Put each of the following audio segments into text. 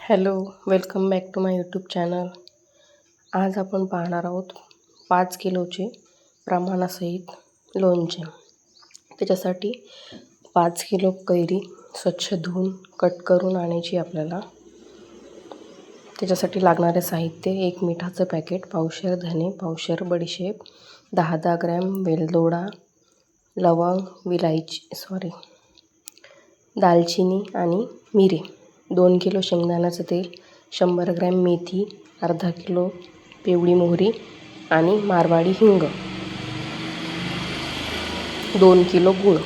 Hello, welcome back to my YouTube channel. आज आपण पाहणार आहोत 5 किलोचे प्रमाणासहित लोणचे. त्याच्यासाठी 5 किलो कैरी स्वच्छ धुवून कट करून आणायची आपल्याला. त्याच्यासाठी लागणारे साहित्य: 1 मिठाचं पॅकेट, पावशेर धने, पावशेर बडीशेप, 10 ग्रॅम वेलदोडा, लवंग, दालचिनी आणि मिरे, 2 किलो शेंगदाण्याचं तेल, 100 ग्रॅम मेथी, अर्धा किलो पिवळी मोहरी आणि मारवाडी हिंग, 2 किलो गूळ.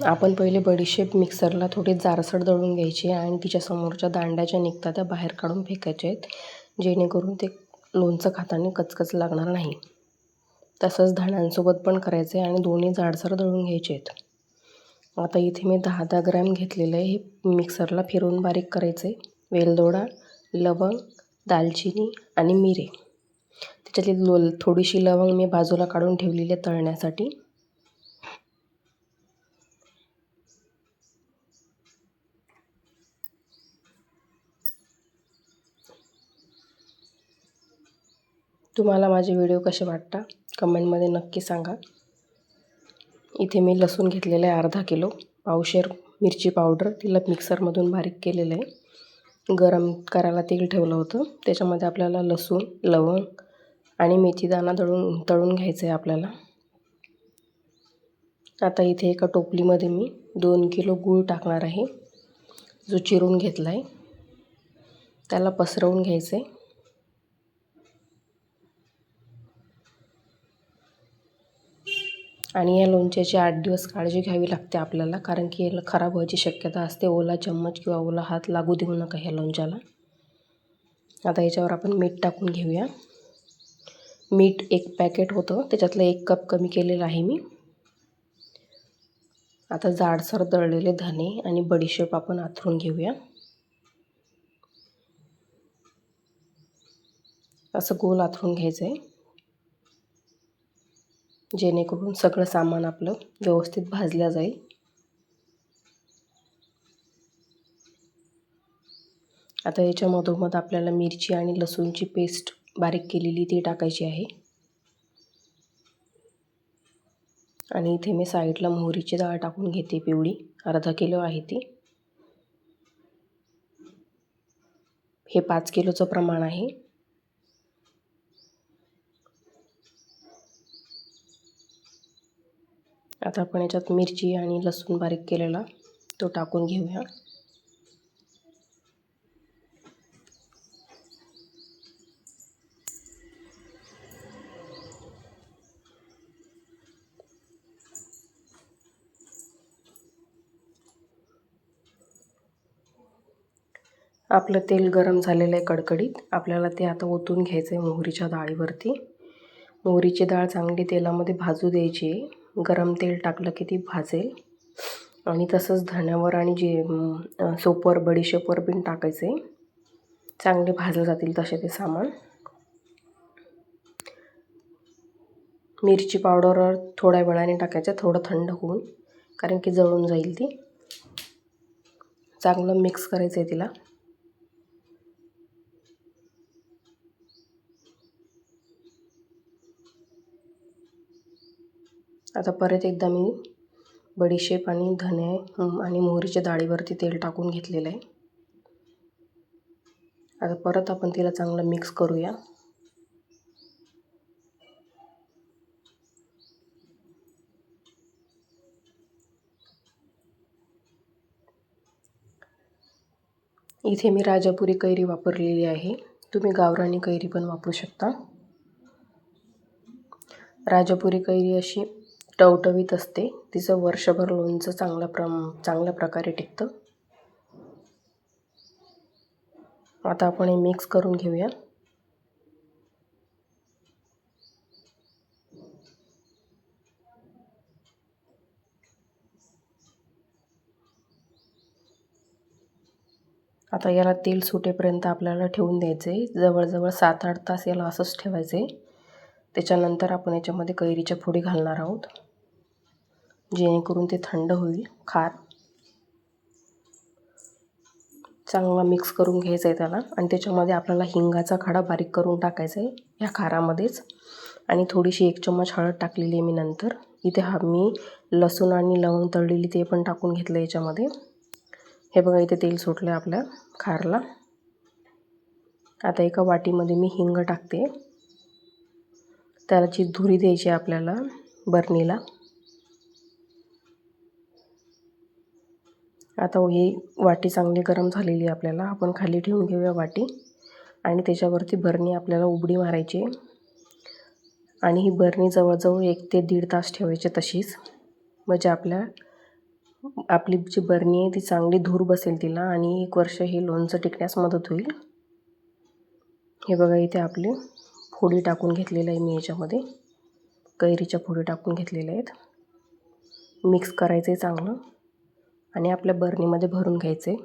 आपण पहिले बडीशेप मिक्सरला थोडी जाडसर दळून घ्यायची आणि तिच्या समोरच्या दांड्या ज्या निघतात त्या बाहेर काढून फेकायच्या आहेत, जेणेकरून ते लोणचं खाताना कचकच लागणार नाही. तसंच धण्यांसोबत पण करायचं आहे आणि दोन्ही जाडसर दळून घ्यायचे आहेत. आता इथे मी 10 ग्रॅम घेतलेलं आहे. हे मिक्सरला फिरवून बारीक करायचं आहे. वेलदोडा, लवंग, दालचिनी आणि मिरे. त्याच्यातली थोडीशी लवंग मी बाजूला काढून ठेवलेली आहे तळण्यासाठी. तुम्हाला माझे व्हिडिओ कसे वाटतात कमेंटमध्ये नक्की सांगा. इथे मी लसूण घेतलेलं आहे अर्धा किलो, पावशेर मिरची पावडर, तिला मिक्सरमधून बारीक केलेलं आहे. गरम करायला तेल ठेवलं होतं, त्याच्यामध्ये आपल्याला लसूण, लवंग आणि मेथीदाणा तळून घ्यायचं आहे आपल्याला. आता इथे एका टोपलीमध्ये मी 2 किलो गूळ टाकणार आहे, जो चिरून घेतला आहे. त्याला पसरवून घ्यायचं आहे. आणि या लोणच्याची 8 दिवस काळजी घ्यावी लागते आपल्याला, कारण की याला खराब व्हायची शक्यता असते. ओला चम्मच किंवा ओला हात लागू देऊ नका ह्या लोणच्याला. आता याच्यावर आपण मीठ टाकून घेऊया. मीठ 1 पॅकेट होतं, त्याच्यातलं 1 कप कमी केलेलं आहे मी. आता जाडसर दळलेले धने आणि बडीशेप आपण आथरून घेऊया. असं गोल आथरून घ्यायचं आहे, जेणेकरून सगळं सामान आपलं व्यवस्थित भाजलं जाईल. आता याच्या मधोमध आपल्याला मिरची आणि लसूणची पेस्ट बारीक केलेली ती टाकायची आहे. आणि इथे मी साईडला मोहरीची डाळ टाकून घेते पिवळी, अर्धा किलो आहे ती. हे 5 किलोचं प्रमाण आहे. आता आपण याच्यात मिरची आणि लसूण बारीक केलेला तो टाकून घेऊया. आपलं तेल गरम झालेलं आहे कडकडीत. आपल्याला ते आता ओतून घ्यायचं आहे मोहरीच्या डाळीवरती. मोहरीची डाळ चांगली तेलामध्ये भाजू द्यायची. गरम तेल टाकलं की ती भाजेल. आणि तसंच धण्यावर आणि सोपवर बडीशेपवर पण टाकायचं आहे. चांगले भाजले जातील तसे ते सामान. मिरची पावडर थोड्या वेळाने टाकायचं, थोडं थंड होऊन, कारण की जळून जाईल ती. चांगलं मिक्स करायचं आहे तिला. आता परत एकदा मी बडीशेप आणि धने आणि मोहरीच्या डाळीवरती तेल टाकून घेतलेलं आहे. आता परत आपण तिला चांगलं मिक्स करूया. इथे मी राजापुरी कैरी वापरलेली आहे. तुम्ही गावरानी कैरी पण वापरू शकता. राजापुरी कैरी अशी टवटवीत असते, तिचं वर्षभर लोणचं चांगल्या प्रकारे टिकतं. आता आपण हे मिक्स करून घेऊया. आता याला तेल सुटेपर्यंत आपल्याला ठेवून द्यायचं आहे. जवळजवळ 7-8 तास याला असंच ठेवायचं आहे. त्याच्यानंतर आपण याच्यामध्ये कैरीच्या फोडी घालणार आहोत, जेणेकरून ते थंड होईल खार. चांगला मिक्स करून घ्यायचा आहे त्याला आणि त्याच्यामध्ये आपल्याला हिंगाचा खडा बारीक करून टाकायचा आहे या खारामध्येच आणि थोडीशी 1 चम्मच हळद टाकलेली आहे मी नंतर. इथे मी लसूण आणि लवंग तळलेली ते पण टाकून घेतलं याच्यामध्ये. हे बघा इथे तेल सुटलं आपल्या खारला. आता एका वाटीमध्ये मी हिंग टाकते. त्याची धुरी द्यायची आपल्याला बरणीला. आता ही वाटी चांगली गरम झालेली आहे आपल्याला. आपण खाली ठेवून घेऊया वाटी आणि त्याच्यावरती बरणी आपल्याला उघडी मारायची आणि ही बरणी जवळजवळ 1 ते 1.5 तास ठेवायची तशीच. म्हणजे आपली जी बरणी आहे ती चांगली धूर बसेल तिला आणि 1 वर्ष हे लोणचं टिकण्यास मदत होईल. हे बघा इथे आपली फोडी टाकून घेतलेलं आहे मी याच्यामध्ये. कैरीच्या फोडी टाकून घेतलेल्या आहेत. मिक्स करायचं आहे चांगलं आणि आपल्या बरणीमध्ये भरून घ्यायचं आहे.